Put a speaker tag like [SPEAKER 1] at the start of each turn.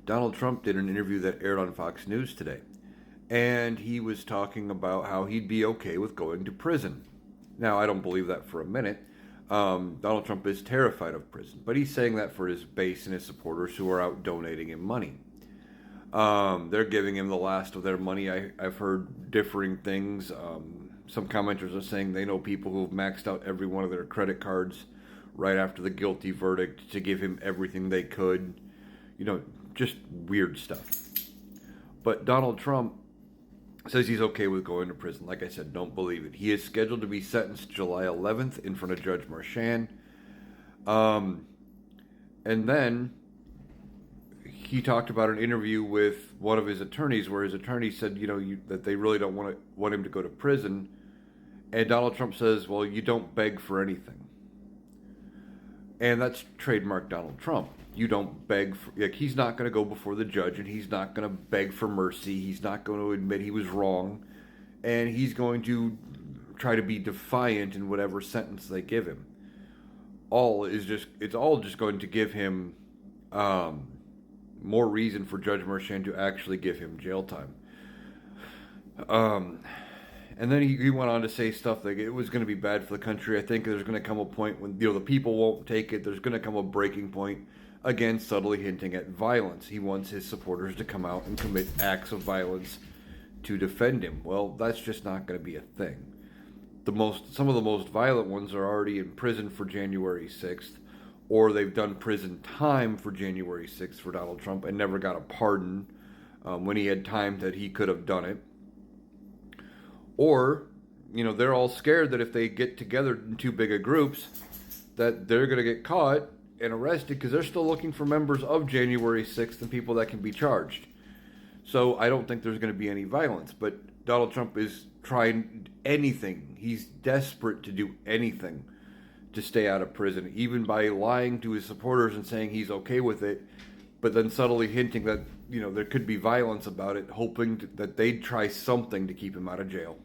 [SPEAKER 1] Donald Trump did an interview that aired on Fox News today, and he was talking about how he'd be okay with going to prison. Now, I don't believe that for a minute. Donald Trump is terrified of prison, but he's saying that for his base and his supporters who are out donating him money. They're giving him the last of their money. I've heard differing things. Some commenters are saying they know people who've maxed out every one of their credit cards right after the guilty verdict to give him everything they could. Just weird stuff. But Donald Trump says he's okay with going to prison. Like I said, don't believe it. He is scheduled to be sentenced July 11th in front of Judge Marchand. And then he talked about an interview with one of his attorneys where his attorney said, that they really don't want him to go to prison. And Donald Trump says, well, you don't beg for anything. And that's trademark Donald Trump. You don't beg for, he's not going to go before the judge and he's not going to beg for mercy. He's not going to admit he was wrong. And he's going to try to be defiant in whatever sentence they give him. It's all just going to give him more reason for Judge Marchand to actually give him jail time. And then he went on to say stuff like it was going to be bad for the country. I think there's going to come a point when the people won't take it. There's going to come a breaking point. Again, subtly hinting at violence. He wants his supporters to come out and commit acts of violence to defend him. Well, that's just not going to be a thing. Some of the most violent ones are already in prison for January 6th, or they've done prison time for January 6th for Donald Trump and never got a pardon when he had time that he could have done it. Or, they're all scared that if they get together in too big of groups, that they're going to get caught and arrested because they're still looking for members of January 6th and people that can be charged. So I don't think there's going to be any violence. But Donald Trump is trying anything. He's desperate to do anything to stay out of prison, even by lying to his supporters and saying he's okay with it, but then subtly hinting that, there could be violence about it, hoping that they'd try something to keep him out of jail.